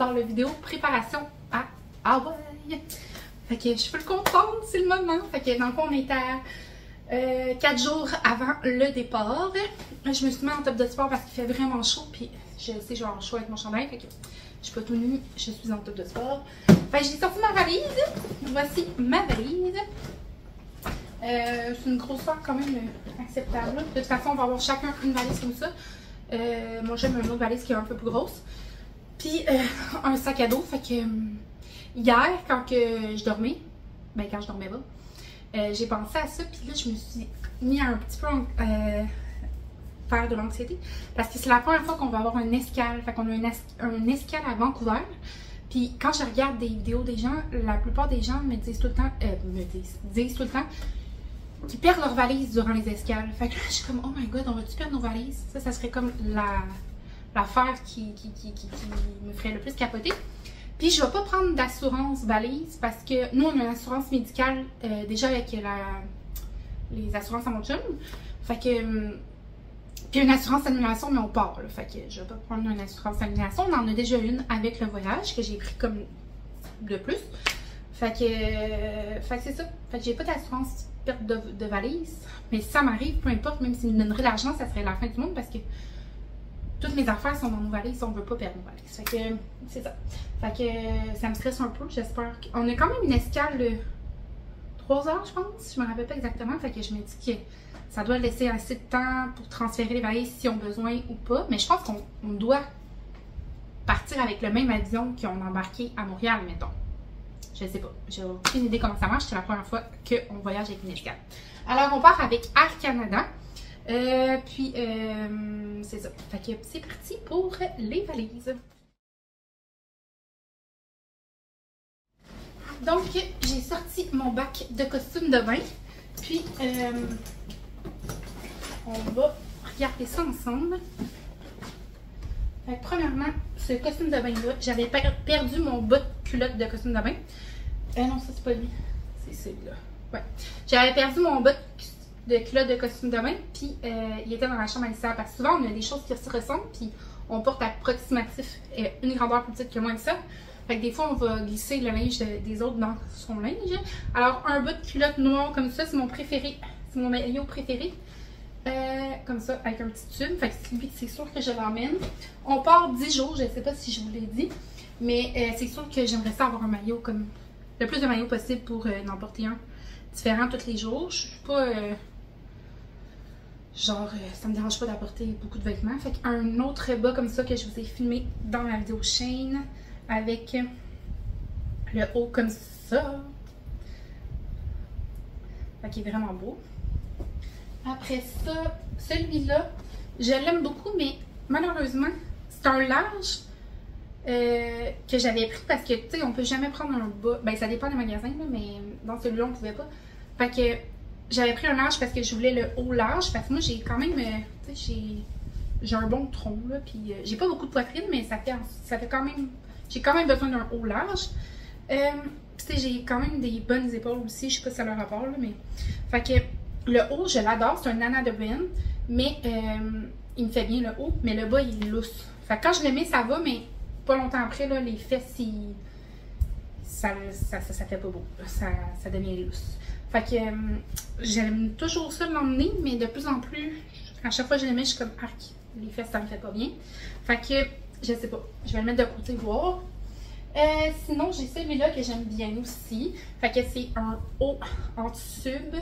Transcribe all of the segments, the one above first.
dans la vidéo préparation à Hawaï. Fait que je suis full contente, c'est le moment. Fait que dans le fond, on est à 4 jours avant le départ. Je me suis mis en top de sport parce qu'il fait vraiment chaud. Puis je sais, je vais avoir chaud avec mon chandail. Fait que je suis pas tout nue, je suis en top de sport. Fait que j'ai sorti ma valise. Voici ma valise. C'est une grosseur quand même acceptable. De toute façon, on va avoir chacun une valise comme ça. Moi, j'aime une autre valise qui est un peu plus grosse. Puis un sac à dos. Fait que hier, quand je dormais, quand je dormais pas, j'ai pensé à ça. Puis là, je me suis mis à un petit peu faire de l'anxiété. Parce que c'est la première fois qu'on va avoir un escale. Fait qu'on a un escale à Vancouver. Puis quand je regarde des vidéos des gens, la plupart des gens me disent tout le temps, disent tout le temps qu'ils perdent leurs valises durant les escales. Fait que là, je suis comme, oh my god, on va-tu perdre nos valises? Ça serait comme l'affaire qui me ferait le plus capoter. Puis je vais pas prendre d'assurance valise parce que nous, on a une assurance médicale déjà avec les assurances à mon chum. Fait que... puis une assurance annulation, mais on part. Là. Fait que je vais pas prendre une assurance annulation. On en a déjà une avec le voyage que j'ai pris comme de plus. Fait que c'est ça. Fait que j'ai pas d'assurance perte de valise. Mais si ça m'arrive, peu importe, même s'ils me donneraient l'argent, ça serait la fin du monde parce que toutes mes affaires sont dans nos valises. On veut pas perdre nos valises. Fait que c'est ça. Fait que ça me stresse un peu. J'espère qu'on a quand même une escale de 3 heures, je pense. Je me rappelle pas exactement. Fait que je me dis que ça doit laisser assez de temps pour transférer les valises si on a besoin ou pas. Mais je pense qu'on doit partir avec le même avion qu'on a embarqué à Montréal, mettons. Je sais pas. J'ai aucune idée comment ça marche. C'est la première fois qu'on voyage avec une escale. Alors, on part avec Air Canada. Puis, c'est ça. Fait que c'est parti pour les valises. Donc, j'ai sorti mon bac de costume de bain. Puis, on va regarder ça ensemble. Fait que, premièrement, ce costume de bain-là, j'avais perdu mon bas de culotte de costume de bain. Non, ça c'est pas lui. C'est celui-là. Ouais. J'avais perdu mon bas de culotte de costume de bain, puis il était dans la chambre à Alicia. Parce que souvent, on a des choses qui se ressemblent, puis on porte approximatif une grandeur plus petite que moi que ça. Fait que des fois, on va glisser le linge des autres dans son linge. Alors, un bas de culotte noir comme ça, c'est mon préféré. C'est mon maillot préféré. Comme ça, avec un petit tube. Fait que lui, c'est sûr que je l'emmène. On part 10 jours, je ne sais pas si je vous l'ai dit. Mais c'est sûr que j'aimerais ça avoir un maillot comme le plus de maillots possible pour en porter un différent tous les jours. Je suis pas... ça me dérange pas d'apporter beaucoup de vêtements. Fait qu'un autre bas comme ça que je vous ai filmé dans la vidéo chaîne avec le haut comme ça. Fait qu'il est vraiment beau. Après ça, celui-là, je l'aime beaucoup, mais malheureusement, c'est un large que j'avais pris parce que, tu sais, on peut jamais prendre un bas. Ben, ça dépend des magasins, là, mais dans celui-là, on pouvait pas. Fait que j'avais pris un large parce que je voulais le haut large. Parce que moi, j'ai quand même, tu sais, j'ai un bon tronc, là. Puis, j'ai pas beaucoup de poitrine, mais ça fait quand même, j'ai quand même besoin d'un haut large. Tu sais, j'ai quand même des bonnes épaules aussi. Je sais pas si ça a leur rapport, là, mais. Fait que. Le haut, je l'adore, c'est un Nana de Ben, mais il me fait bien le haut, mais le bas, il est lousse. Fait que quand je le mets, ça va, mais pas longtemps après, là, les fesses, ça fait pas beau. Ça devient lousse. Fait que j'aime toujours ça l'emmener, mais de plus en plus, à chaque fois que je le mets, je suis comme arc. Les fesses, ça me fait pas bien. Fait que, je sais pas, je vais le mettre de côté, voir. Sinon, j'ai celui-là que j'aime bien aussi. Fait que c'est un haut en tube.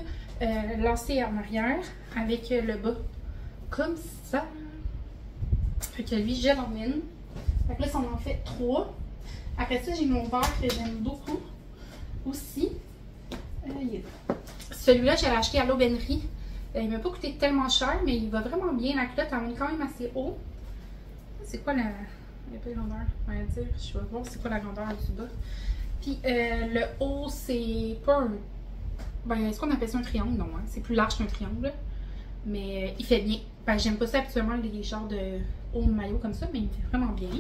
Lancé en arrière avec le bas comme ça. Fait que lui, je l'emmène. Fait que là, ça en fait 3. Après ça, j'ai mon vert que j'aime beaucoup aussi. Celui-là, je l'ai acheté à l'aubainerie. Il m'a pas coûté tellement cher, mais il va vraiment bien. La culotte, elle est quand même assez haut. C'est quoi la... Il n'y a pas de grandeur, on va dire. Je vais voir c'est quoi la grandeur du bas. Puis le haut, c'est pas un... Ben, est-ce qu'on appelle ça un triangle? Non, hein? C'est plus large qu'un triangle. Mais il fait bien. Ben, j'aime pas ça habituellement, les genres de haut de maillot comme ça, mais il me fait vraiment bien.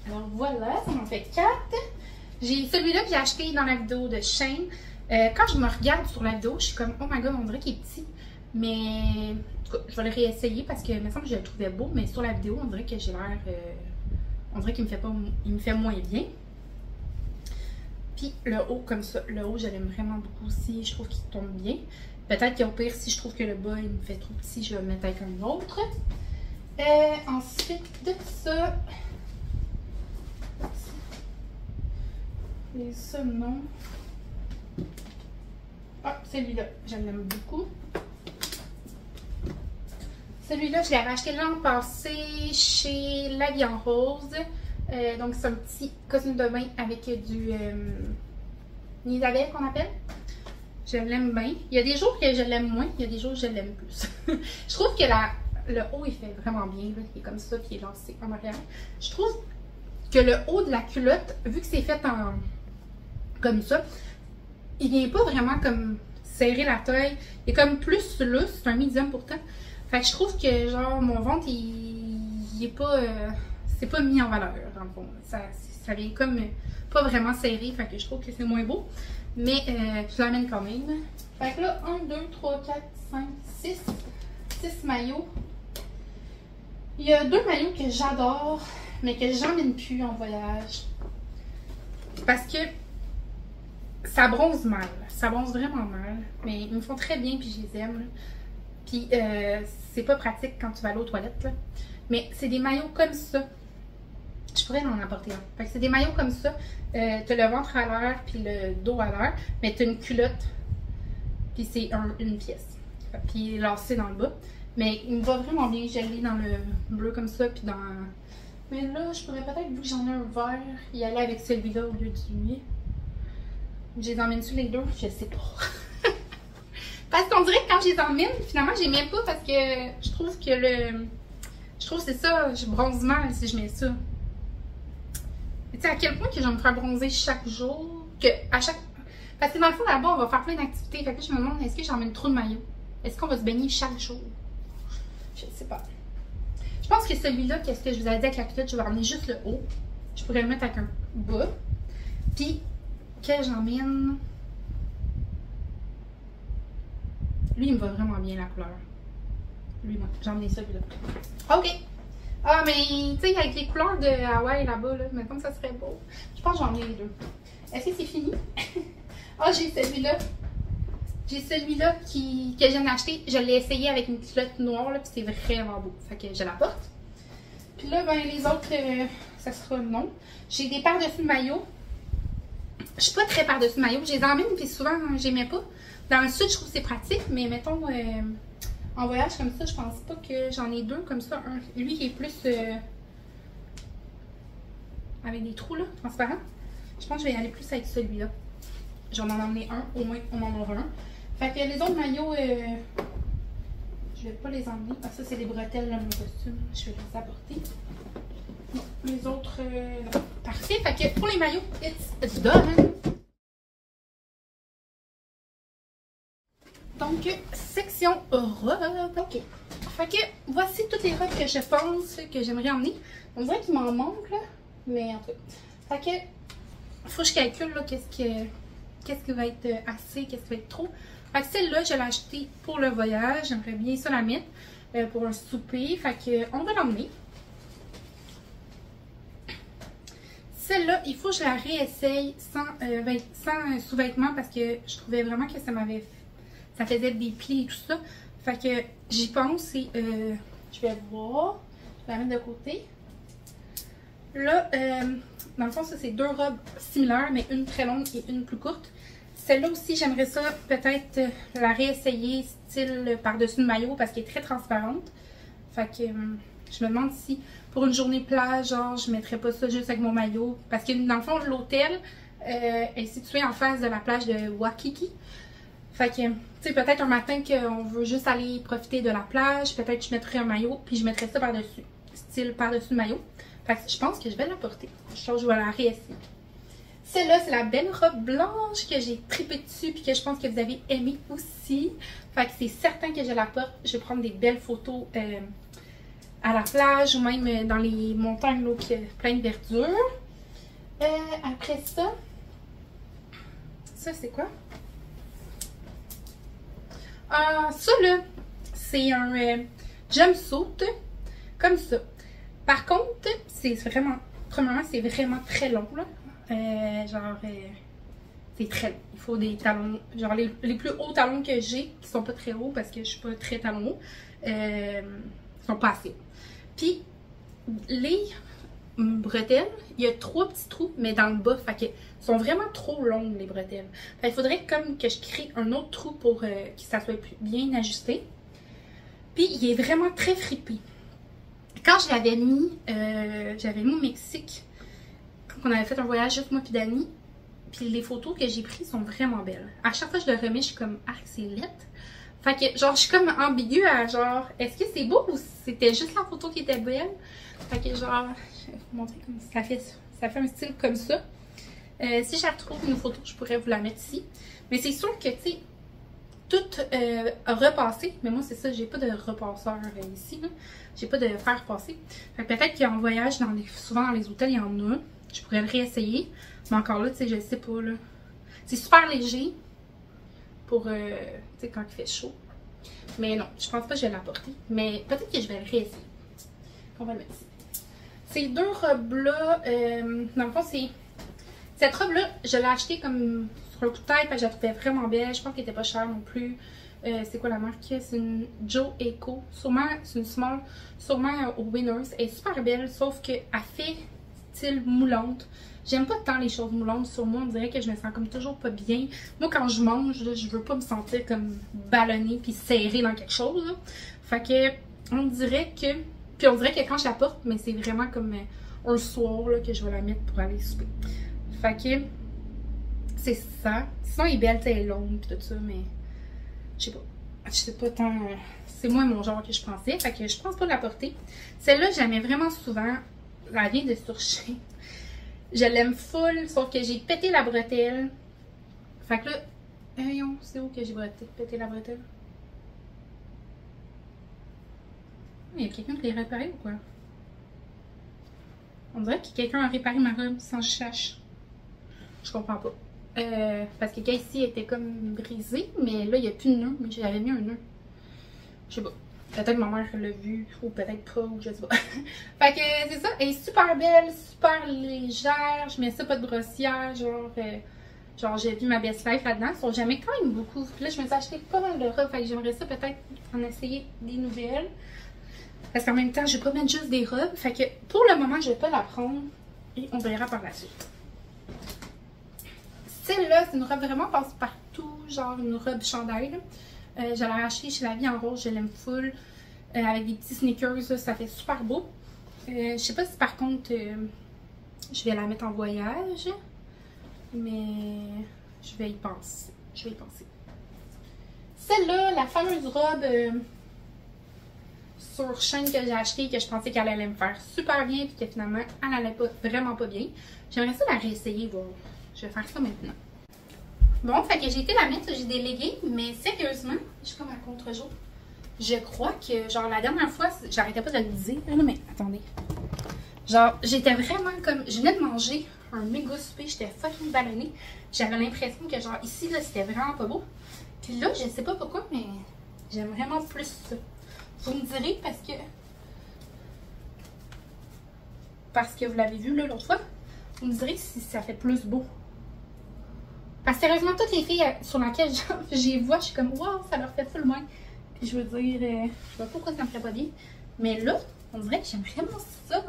Alors voilà, ça m'en fait 4. J'ai celui-là que j'ai acheté dans la vidéo de Shane. Quand je me regarde sur la vidéo, je suis comme, oh my god, on dirait qu'il est petit. Mais en tout cas, je vais le réessayer parce que il me semble que je le trouvais beau, mais sur la vidéo, on dirait que j'ai l'air On dirait qu'il me fait moins bien. Puis le haut comme ça, le haut je l'aime vraiment beaucoup aussi, je trouve qu'il tombe bien. Peut-être qu'au pire, si je trouve que le bas il me fait trop petit, je vais le mettre avec un autre. Ensuite de ça, et ça non. Ah, celui-là, je l'aime beaucoup. Celui-là, je l'avais acheté l'an passé chez La Vie en Rose. Donc, c'est un petit costume de bain avec du nid d'abeille qu'on appelle. Je l'aime bien. Il y a des jours que je l'aime moins, il y a des jours que je l'aime plus. Je trouve que le haut, il fait vraiment bien. Là. Il est comme ça, puis il est lancé en arrière. Je trouve que le haut de la culotte, vu que c'est fait en comme ça, il vient pas vraiment comme serrer la taille. Il est comme plus lousse. C'est un medium pourtant. Fait que je trouve que genre mon ventre, il est pas... c'est pas mis en valeur, dans le fond. Ça vient comme pas vraiment serré, fait que je trouve que c'est moins beau. Mais je l'amène quand même. Fait que là, 1, 2, 3, 4, 5, 6 maillots. Il y a 2 maillots que j'adore, mais que j'emmène plus en voyage. Parce que ça bronze mal. Ça bronze vraiment mal. Mais ils me font très bien, puis je les aime. Là. Puis c'est pas pratique quand tu vas aller aux toilettes. Là. Mais c'est des maillots comme ça. Je pourrais en apporter un. Fait que c'est des maillots comme ça. T'as le ventre à l'air puis le dos à l'air. Mais t'as une culotte. Puis c'est une pièce. Puis il est lacé dans le bas. Mais il me va vraiment bien. Je l'ai dans le bleu comme ça. Puis dans... Mais là, je pourrais peut-être, vu que j'en ai un vert, y aller avec celui-là au lieu du nuit. Je les emmène sur les deux. Je sais pas. Parce qu'on dirait que quand je les emmène, finalement, je les mets pas parce que je trouve que le... Je trouve que c'est ça, je bronze mal si je mets ça. Tu sais, à quel point que je vais me faire bronzer chaque jour, que à chaque... Parce que dans le fond, là-bas, on va faire plein d'activités. Fait que je me demande, est-ce que j'emmène trop de maillots? Est-ce qu'on va se baigner chaque jour? Je sais pas. Je pense que celui-là, qu'est-ce que je vous avais dit avec la culotte, je vais emmener juste le haut. Je pourrais le mettre avec un bas. Puis, que j'emmène... Lui, il me va vraiment bien, la couleur. Lui, moi, j'ai emmené celui-là. OK! Ah, mais, tu sais, avec les couleurs de Hawaï, là-bas, là, mettons que ça serait beau. Je pense que j'en ai les deux. Est-ce que c'est fini? Ah, j'ai celui-là. J'ai celui-là que je viens d'acheter. Je l'ai essayé avec une culotte noire, là, puis c'est vraiment beau. Fait que je la porte. Puis là, ben, les autres, ça sera non. J'ai des par-dessus de maillot. Je suis pas très par-dessus de maillot. Je les emmène, puis souvent, j'aimais pas. Dans le sud, je trouve que c'est pratique, mais mettons, en voyage comme ça, je pense pas que j'en ai deux comme ça. Lui qui est plus avec des trous, là, transparents. Je pense que je vais y aller plus avec celui-là. J'en ai emmené un, au moins on en aura un. Fait que les autres maillots, je vais pas les emmener. Ah, ça, c'est les bretelles de mon costume. Je vais les apporter. Non, les autres, non. Parfait. Fait que pour les maillots, it's done. Donc, section robe. OK. Fait que voici toutes les robes que je pense que j'aimerais emmener. On dirait qu'il m'en manque, là. Mais en tout cas. Fait que, faut que je calcule, là, qu'est-ce qui va être assez, qu'est-ce qui va être trop. Fait que celle-là, je l'ai achetée pour le voyage. J'aimerais bien ça la mettre pour un souper. Fait que, on va l'emmener. Celle-là, il faut que je la réessaye sans sous-vêtements parce que je trouvais vraiment que ça faisait des plis et tout ça. Fait que j'y pense et je vais voir. Je vais la mettre de côté. Là, dans le fond, ça c'est deux robes similaires, mais une très longue et une plus courte. Celle-là aussi, j'aimerais ça peut-être la réessayer style par-dessus le maillot parce qu'elle est très transparente. Fait que je me demande si pour une journée plage, genre, je mettrais pas ça juste avec mon maillot. Parce que dans le fond, l'hôtel est situé en face de la plage de Waikiki. Fait que, tu sais, peut-être un matin qu'on veut juste aller profiter de la plage, peut-être je mettrais un maillot, puis je mettrais ça par-dessus, style par-dessus le maillot. Fait que je pense que je vais la porter. Je pense que je vais la réessayer. Celle-là, c'est la belle robe blanche que j'ai tripé dessus, puis que je pense que vous avez aimé aussi. Fait que c'est certain que je la porte. Je vais prendre des belles photos à la plage, ou même dans les montagnes, là, qui plein de verdure. Après ça, c'est quoi? Ça là, c'est un jumpsuit comme ça. Par contre, c'est vraiment premièrement, c'est vraiment très long, là. C'est très long. Il faut des talons, genre les plus hauts talons que j'ai, qui sont pas très hauts parce que je suis pas très talon haut, sont pas assez hauts. Puis, les bretelles, il y a 3 petits trous, mais dans le bas, fait que sont vraiment trop longues les bretelles. Fait il faudrait comme que je crée un autre trou pour que ça soit plus bien ajusté. Puis, il est vraiment très fripé. Quand je l'avais mis au Mexique, quand on avait fait un voyage juste moi puis Dani, puis les photos que j'ai prises sont vraiment belles. À chaque fois que je le remets, je suis comme, ah, c'est lettre. Fait que, genre, je suis comme ambiguë à genre, est-ce que c'est beau ou c'était juste la photo qui était belle? Fait que, genre, je vais vous montrer comme ça fait un style comme ça. Si je retrouve une photo, je pourrais vous la mettre ici. Mais c'est sûr que, tu sais, tout repassé. Mais moi, c'est ça, j'ai pas de repasseur ici. J'ai pas de fer passé. Fait que peut-être qu'en voyage, souvent dans les hôtels, il y en a. Je pourrais le réessayer. Mais encore là, tu sais, je sais pas, là. C'est super léger pour, tu sais, quand il fait chaud. Mais non, je pense pas que je vais l'apporter. Mais peut-être que je vais le réessayer. On va le mettre ici. Ces 2 robes-là, dans le fond, c'est... Cette robe-là, je l'ai achetée comme sur un coup de tête, parce que je la trouvais vraiment belle. Je pense qu'elle était pas chère non plus. C'est quoi la marque? C'est une Joe Eco. Sûrement, c'est une small. Sûrement au Winners. Elle est super belle, sauf qu'elle fait style moulante. J'aime pas tant les choses moulantes sur moi. On dirait que je me sens comme toujours pas bien. Moi, quand je mange, là, je veux pas me sentir comme ballonnée puis serrée dans quelque chose. Là. Fait que, on dirait que... Puis on dirait que quand je la porte, mais c'est vraiment comme un soir là, que je vais la mettre pour aller souper. Fait que, c'est ça. Sinon, elle est belle, elle est longue pis tout ça, mais je sais pas. Je sais pas tant... c'est moins mon genre que je pensais. Fait que je pense pas la porter. Celle-là, je la mets vraiment souvent. Elle vient de Surchez. Je l'aime full, sauf que j'ai pété la bretelle. Fait que là, c'est où que j'ai pété la bretelle? Il y a quelqu'un qui l'a réparé ou quoi? On dirait que quelqu'un a réparé ma robe sans que je sache. Je comprends pas. Parce que ici était comme brisée, mais là, il n'y a plus de nœud. Mais j'avais mis un nœud. Je sais pas. Peut-être que ma mère l'a vu, ou peut-être pas, ou je sais pas. Fait que c'est ça. Elle est super belle, super légère. Je mets ça pas de brossière, genre j'ai vu ma Best Life là-dedans. Ils sont jamais quand même beaucoup. Puis là, je me suis acheté pas mal de robes. Fait que j'aimerais ça peut-être en essayer des nouvelles. Parce qu'en même temps, je vais pas mettre juste des robes. Fait que pour le moment, je vais pas la prendre. Et on verra par la suite. Celle-là, c'est une robe vraiment passe-partout. Genre une robe chandail. Je l'ai achetée chez La Vie en Rose. Je l'aime full. Avec des petits sneakers. Là, ça fait super beau. Je sais pas si par contre, je vais la mettre en voyage. Mais je vais y penser. Celle-là, la fameuse robe... sur chaîne que j'ai acheté que je pensais qu'elle allait me faire super bien puis que finalement elle allait vraiment pas bien. J'aimerais ça la réessayer, voir. Je vais faire ça maintenant. Bon, fait que j'ai été la mettre, j'ai délégué, mais sérieusement, je suis comme à contre-jour. Je crois que, genre, la dernière fois, j'arrêtais pas de le dire, là, mais attendez. Genre, j'étais vraiment comme, je venais de manger un méga souper, j'étais fucking ballonnée. J'avais l'impression que, genre, ici, là, c'était vraiment pas beau. Puis là, je sais pas pourquoi, mais j'aime vraiment plus ça. Vous me direz parce que vous l'avez vu là l'autre fois, vous me direz si ça fait plus beau. Parce que sérieusement, toutes les filles sur laquelle j'y vois, je suis comme waouh, ça leur fait full moins. Puis je veux dire, je sais pas pourquoi ça me ferait pas bien. Mais là, on dirait que j'aime vraiment ça.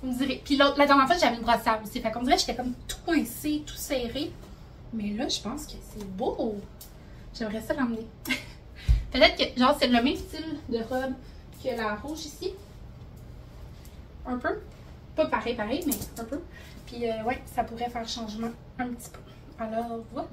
Vous me direz. Puis la dernière fois, j'avais une brossière aussi. Fait qu'on dirait que j'étais comme tout coincé, tout serré. Mais là, je pense que c'est beau. J'aimerais ça l'emmener. Peut-être que, genre, c'est le même style de robe que la rouge ici. Un peu. Pas pareil, mais un peu. Puis, ouais, ça pourrait faire changement un petit peu. Alors, voilà.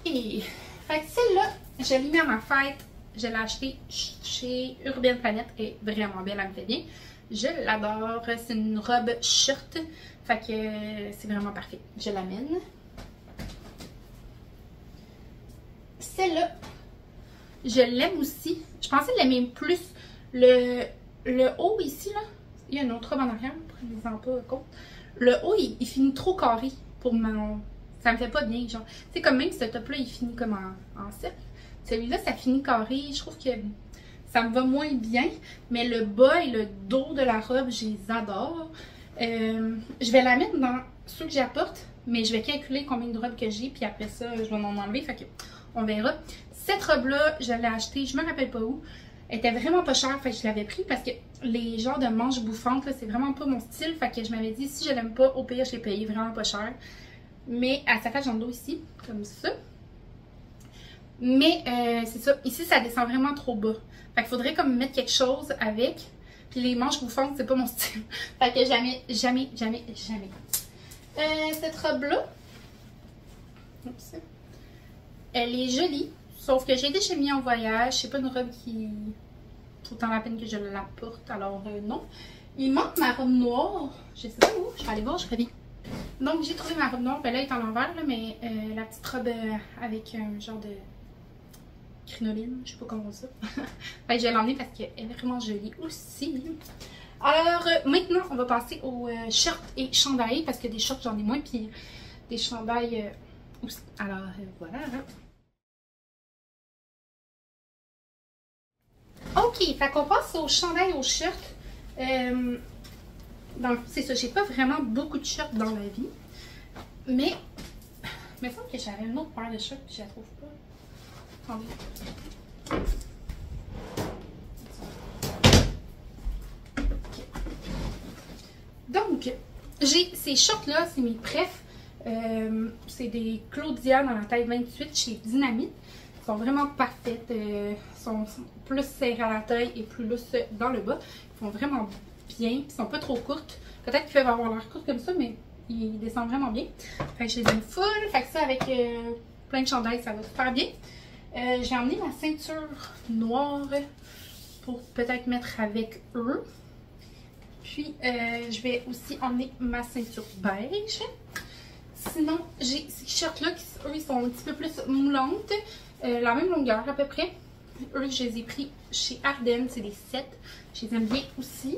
Et, fait que celle-là, je l'ai mis à ma fête. Je l'ai achetée chez Urban Planet. Elle est vraiment belle, elle me fait bien. Je l'adore. C'est une robe shirt. Fait que c'est vraiment parfait. Je l'amène. Celle-là, je l'aime aussi. Je pensais l'aimer plus. Le haut ici, là, il y a une autre robe en arrière, prenez-en pas compte. Le haut, il finit trop carré pour mon... Ça me fait pas bien, genre. Tu sais, comme même ce top-là, il finit comme en cercle. Celui-là, ça finit carré. Je trouve que ça me va moins bien. Mais le bas et le dos de la robe, je les adore. Je vais la mettre dans ceux que j'apporte, mais je vais calculer combien de robes que j'ai, puis après ça, je vais m'en enlever, fait que on verra. Cette robe-là, je l'ai achetée, je me rappelle pas où. Elle était vraiment pas chère, fait que je l'avais pris parce que les genres de manches bouffantes, c'est vraiment pas mon style, fait que je m'avais dit, si je l'aime pas, au pire, je l'ai payé vraiment pas cher. Mais elle s'attache dans le dos ici, comme ça. Mais c'est ça, ici, ça descend vraiment trop bas. Fait qu'il faudrait comme mettre quelque chose avec. Puis les manches bouffantes, c'est pas mon style. Fait que jamais. Cette robe-là, elle est jolie. Sauf que j'ai déjà mis en voyage. C'est pas une robe qui vaut tant la peine que je la porte. Alors non. Il manque ma robe noire. Je sais pas où. Je vais aller voir, je reviens. Donc j'ai trouvé ma robe noire. Ben là, elle est en l'envers, mais la petite robe avec un genre de crinoline, je sais pas comment on dit ça. Fait que je vais l'emmener parce qu'elle est vraiment jolie aussi. Alors maintenant, on va passer aux shirts et chandails parce que des shorts j'en ai moins, puis des chandails aussi. Alors voilà. Ok, fait qu'on passe aux chandails et aux shirts. Donc c'est ça, j'ai pas vraiment beaucoup de shirts dans la vie, mais il me semble que j'avais une autre paire de shirts puis je la trouve pas. Attendez. Okay. Donc, j'ai ces shorts-là, c'est mes prefs. C'est des Claudia dans la taille 28 chez Dynamite. Ils sont vraiment parfaites. Sont plus serrées à la taille et plus lousses dans le bas. Ils font vraiment bien. Ils sont pas trop courtes. Peut-être qu'ils peuvent avoir l'air courts comme ça, mais ils descendent vraiment bien. Fait que je les aime full. Fait que ça, avec plein de chandails, ça va super bien. J'ai emmené ma ceinture noire pour peut-être mettre avec eux. Puis, je vais aussi emmener ma ceinture beige. Sinon, j'ai ces shirts-là qui, eux, ils sont un petit peu plus moulantes. La même longueur à peu près. Eux, je les ai pris chez Ardennes. C'est des 7. Je les aime bien aussi.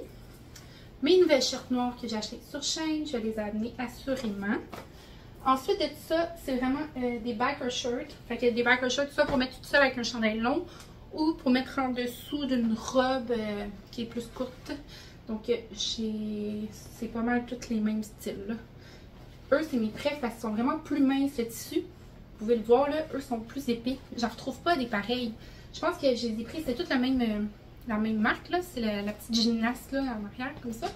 Mes nouvelles shirts noires que j'ai achetées sur Shein, je les ai amenées assurément. Ensuite de ça, c'est vraiment des biker shirts. Fait que des biker shirts, soit pour mettre tout seul avec un chandail long ou pour mettre en dessous d'une robe qui est plus courte. Donc, c'est pas mal tous les mêmes styles. Là. Eux, c'est mes préfs parce qu'ils sont vraiment plus minces le tissu. Vous pouvez le voir, là, eux sont plus épais. J'en retrouve pas des pareils. Je pense que je les ai pris, c'est toute la même marque. Là. C'est la petite gymnaste là, en arrière, comme ça.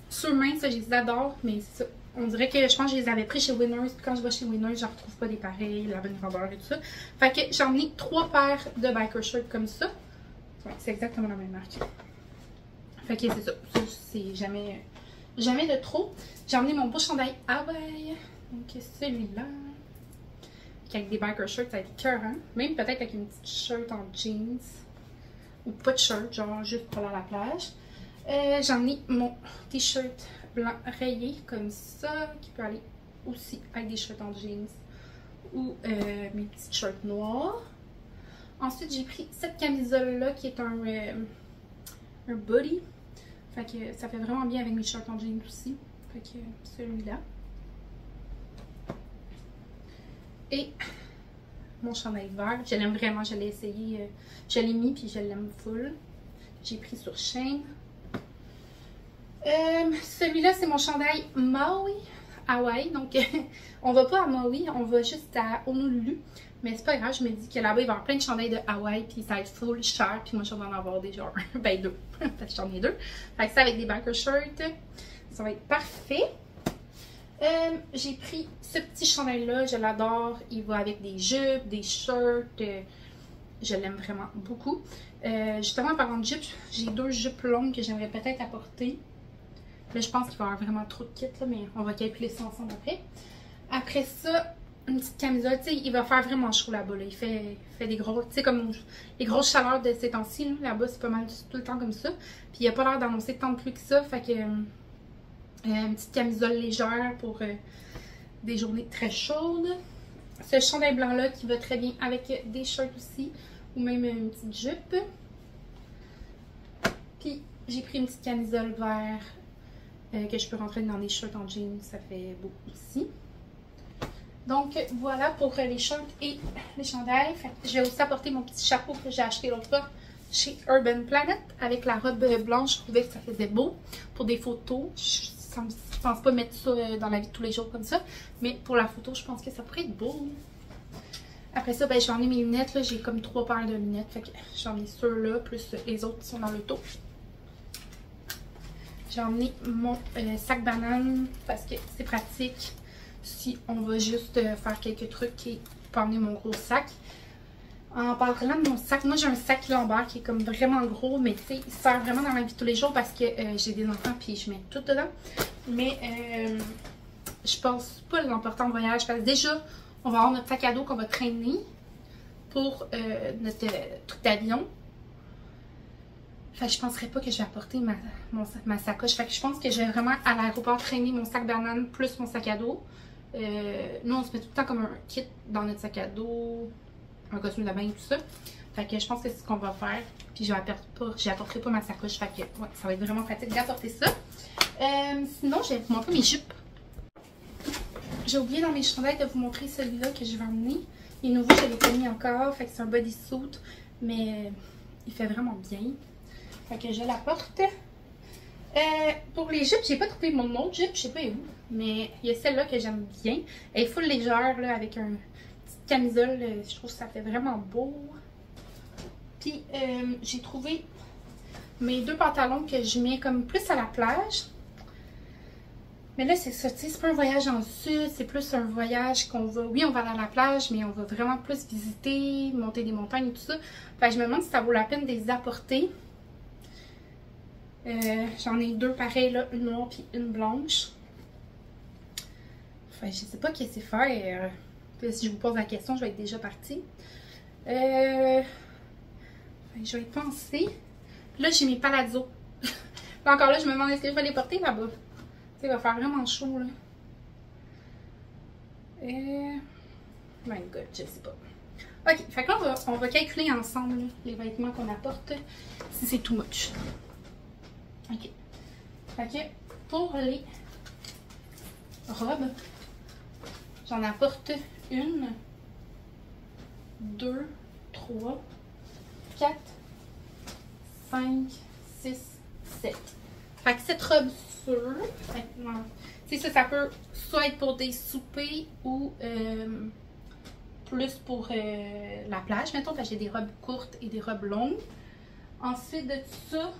Sur main, ça, je les adore, mais c'est ça. On dirait que je pense que je les avais pris chez Winners. Puis quand je vais chez Winners, je retrouve pas des pareils, la bonne grandeur et tout ça. Fait que j'en ai 3 paires de biker shirts comme ça. Ouais, c'est exactement la même marque. Fait que c'est ça. Ça, c'est jamais de trop. J'ai emmené mon beau chandail Hawaii. Donc celui-là. Avec des biker shirts, ça va être écœurant. Même peut-être avec une petite shirt en jeans. Ou pas de shirt, genre juste pour aller à la plage. J'en ai mon t-shirt blanc rayé comme ça, qui peut aller aussi avec des shirts en jeans ou mes petites shirts noires. Ensuite, j'ai pris cette camisole-là qui est un body. Fait que ça fait vraiment bien avec mes shirts en jeans aussi. Fait que celui-là. Et mon chandail vert, je l'aime vraiment, je l'ai essayé, je l'ai mis puis je l'aime full. J'ai pris sur Shein. Celui-là, c'est mon chandail Maui, Hawaii. Donc, on va pas à Maui, on va juste à Honolulu. Mais c'est pas grave, je me dis que là-bas, il va y avoir plein de chandails de Hawaii, puis ça va être full cher. Puis moi, je vais en avoir déjà un. Ben, 2. Parce que j'en ai 2. Fait que ça, avec des biker shirts, ça va être parfait. J'ai pris ce petit chandail-là, je l'adore. Il va avec des jupes, des shirts. Je l'aime vraiment beaucoup. Justement, en parlant de jupes, j'ai 2 jupes longues que j'aimerais peut-être apporter. Là, je pense qu'il va y avoir vraiment trop de kits, là, mais on va calculer ça ensemble après. Après ça, une petite camisole. Tu sais, il va faire vraiment chaud là-bas. Là. Il fait des gros... Tu sais, comme les grosses chaleurs de ces temps-ci. Là-bas, c'est pas mal tout le temps comme ça. Puis, il n'y a pas l'air d'annoncer tant de pluie que ça. Fait que... une petite camisole légère pour des journées très chaudes. Ce chandail blanc-là qui va très bien avec des shirts aussi. Ou même une petite jupe. Puis, j'ai pris une petite camisole vert que je peux rentrer dans des shirts en jeans. Ça fait beau aussi. Donc, voilà pour les shirts et les chandails. Fait que je vais aussi apporter mon petit chapeau que j'ai acheté l'autre fois chez Urban Planet avec la robe blanche. Je trouvais que ça faisait beau pour des photos. Je pense pas mettre ça dans la vie de tous les jours comme ça, mais pour la photo, je pense que ça pourrait être beau. Après ça, ben, j'ai emmené mes lunettes. J'ai comme 3 paires de lunettes. Fait que j'ai emmené ceux-là, plus les autres qui sont dans le l'auto. J'ai emmené mon sac banane parce que c'est pratique si on va juste faire quelques trucs et pas emmener mon gros sac. En parlant de mon sac, moi j'ai un sac Lambert qui est comme vraiment gros, mais tu sais, il sert vraiment dans la vie de tous les jours parce que j'ai des enfants puis je mets tout dedans. Mais je pense pas l'emporter en voyage parce que déjà, on va avoir notre sac à dos qu'on va traîner pour notre truc d'avion. Fait que je penserais pas que je vais apporter ma sacoche. Fait que je pense que je vais vraiment à l'aéroport traîner mon sac banane plus mon sac à dos. Nous, on se met tout le temps comme un kit dans notre sac à dos, un costume de bain et tout ça. Fait que je pense que c'est ce qu'on va faire. Puis j'apporterai pas ma sacoche. Fait que ouais, ça va être vraiment pratique d'apporter ça. Sinon, je vais vous montrer mes jupes. J'ai oublié dans mes chandails de vous montrer celui-là que je vais emmener. Il est nouveau, je ne l'ai pas mis encore. Fait que c'est un bodysuit, mais il fait vraiment bien. Fait que je l'apporte. Pour les jupes, j'ai pas trouvé mon autre jupe, je sais pas où. Mais il y a celle-là que j'aime bien. Elle est full légère là, avec une petite camisole. Je trouve que ça fait vraiment beau. Puis j'ai trouvé mes 2 pantalons que je mets comme plus à la plage. Mais là, c'est ça, tu sais, c'est pas un voyage en sud, c'est plus un voyage qu'on va... Oui, on va aller à la plage, mais on va vraiment plus visiter, monter des montagnes et tout ça. Fait que je me demande si ça vaut la peine de les apporter. J'en ai 2 pareils, là, une noire puis une blanche. Enfin, je sais pas qu'est-ce que c'est faire. Si je vous pose la question, je vais être déjà partie. Je vais y penser. Là, j'ai mes palazzos. Encore là, je me demande est-ce que je vais les porter là-bas. Il va faire vraiment chaud là. My God, je sais pas. Ok, fait que là, on va calculer ensemble là, les vêtements qu'on apporte, si c'est too much. Ok. Fait que pour les robes, j'en apporte 1, 2, 3, 4, 5, 6, 7. Fait que cette robe sûre, tu sais, ça peut soit être pour des soupers ou plus pour la plage, mettons, parce que j'ai des robes courtes et des robes longues. Ensuite de ça,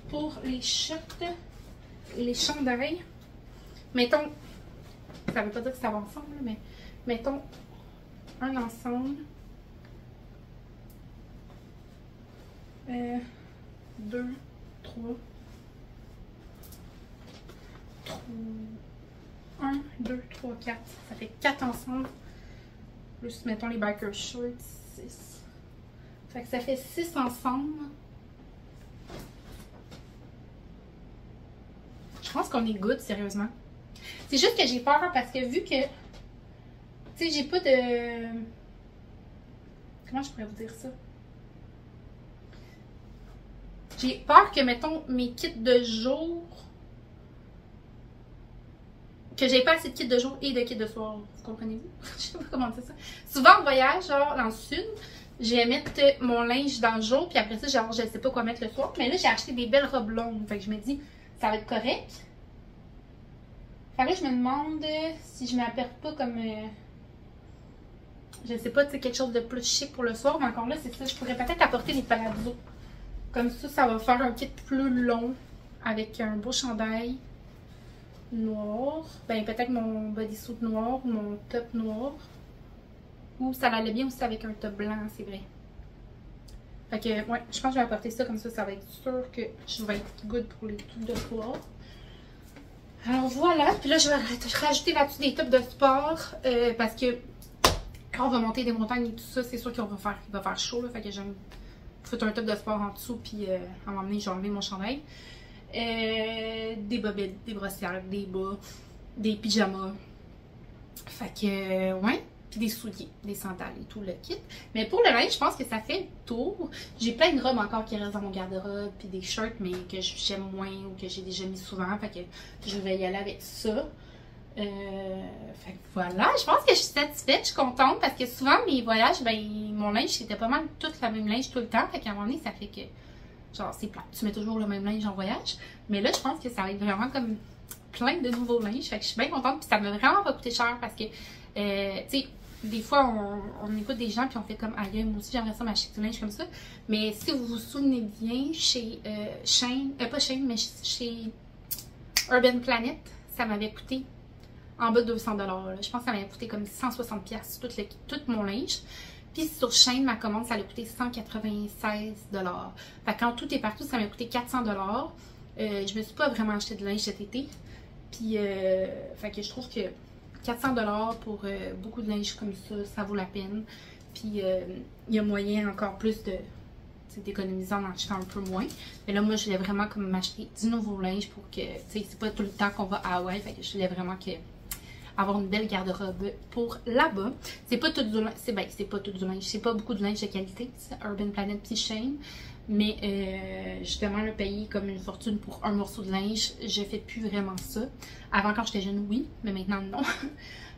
pour les shirts et les chandails, mettons, ça veut pas dire que ça va ensemble, mais mettons un ensemble. 2, 3, 1, 2, 3, 4. Ça fait 4 ensemble. Plus, mettons, les biker shorts, 6. Fait que ça fait 6 ensemble. Je pense qu'on est good, sérieusement. C'est juste que j'ai peur parce que vu que... Tu sais, j'ai pas de... Comment je pourrais vous dire ça? J'ai peur que, mettons, mes kits de jour... Que j'ai pas assez de kits de jour et de kits de soir. Vous comprenez-vous? Je sais pas comment dire ça. Souvent en voyage, genre dans le sud, je vais mettre mon linge dans le jour, puis après ça, genre, je sais pas quoi mettre le soir. Mais là, j'ai acheté des belles robes longues. Fait que je me dis, ça va être correct. Fait que là, je me demande si je m'apporte pas comme... je sais pas, tu sais, quelque chose de plus chic pour le soir. Mais encore là, c'est ça. Je pourrais peut-être apporter des palazzos. Comme ça va faire un kit plus long avec un beau chandail noir. Ben, peut-être mon bodysuit noir ou mon top noir. Ou ça allait bien aussi avec un top blanc, c'est vrai. Fait que, ouais, je pense que je vais apporter ça comme ça. Ça va être sûr que je vais être good pour les trucs de soir. Alors voilà. Puis là, je vais rajouter là-dessus des tops de sport. Parce que quand on va monter des montagnes et tout ça, c'est sûr qu'il va faire chaud. Là, fait que j'aime foutre un top de sport en dessous. Puis à un moment donné, j'ai enlevé mon chandail. Des bobettes, des brossières, des bas, des pyjamas. Fait que, ouais. Puis des souliers, des sandales et tout le kit. Mais pour le linge, je pense que ça fait le tour. J'ai plein de robes encore qui restent dans mon garde-robe. Puis des shirts, mais que j'aime moins ou que j'ai déjà mis souvent. Fait que je vais y aller avec ça. fait que voilà, je pense que je suis satisfaite, je suis contente parce que souvent mes voyages, ben mon linge c'était pas mal tout le même linge tout le temps. Fait qu'à un moment donné, ça fait que genre c'est plate, tu mets toujours le même linge en voyage. Mais là, je pense que ça va être vraiment comme plein de nouveaux linges. Fait que je suis bien contente, puis ça m'a vraiment pas coûté cher parce que, tu sais, des fois on écoute des gens puis on fait comme aïe, moi aussi j'aimerais ça m'acheter du linge comme ça. Mais si vous vous souvenez bien, chez Shein, pas Shein, mais chez Urban Planet, ça m'avait coûté en bas de 200 $. Je pense que ça m'avait coûté comme 160$ tout mon linge. Puis sur Shein, ma commande, ça allait coûter 196 $. Fait que quand tout est partout, ça m'a coûté 400 $. Je me suis pas vraiment acheté de linge cet été. Puis, fait que je trouve que 400 $ pour beaucoup de linge comme ça vaut la peine. Puis, il y a moyen encore plus d'économiser en achetant un peu moins. Mais là, moi, je voulais vraiment comme m'acheter du nouveau linge pour que, tu sais, c'est pas tout le temps qu'on va à Hawaï. Fait que je voulais vraiment avoir une belle garde-robe pour là-bas. C'est pas tout du linge, c'est pas tout du linge, c'est pas beaucoup de linge de qualité, Urban Planet puis Shein. Mais justement, le payer comme une fortune pour un morceau de linge, je fais plus vraiment ça. Avant, quand j'étais jeune, oui, mais maintenant, non.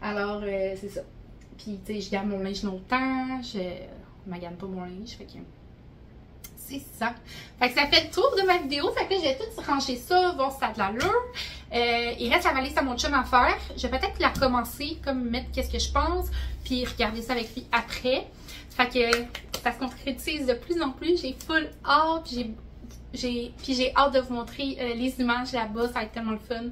Alors, c'est ça. Puis, tu sais, je garde mon linge longtemps, je magane pas mon linge, fait que c'est ça. Fait que ça fait le tour de ma vidéo. Fait que là, je vais tout ranger ça, voir si ça a de l'allure. Il reste la valise à mon chum à faire. Je vais peut-être la commencer, comme mettre qu'est-ce que je pense, puis regarder ça avec lui après. Fait que ça se concrétise de plus en plus. J'ai full hâte, puis j'ai hâte de vous montrer les images là-bas. Ça va être tellement le fun.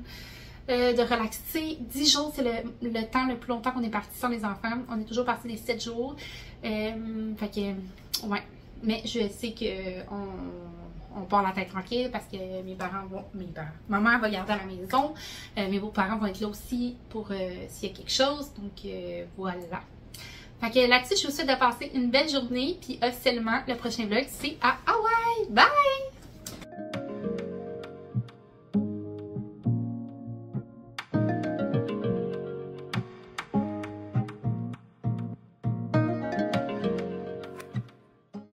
De relaxer. 10 jours, c'est le temps le plus longtemps qu'on est parti sans les enfants. On est toujours parti des 7 jours. Fait que, ouais. Mais je sais que on part la tête tranquille parce que maman va garder à la maison. Mes beaux-parents vont être là aussi pour s'il y a quelque chose. Donc, voilà. Fait que là-dessus, je vous souhaite de passer une belle journée. Puis officiellement, le prochain vlog, c'est à Hawaï. Bye!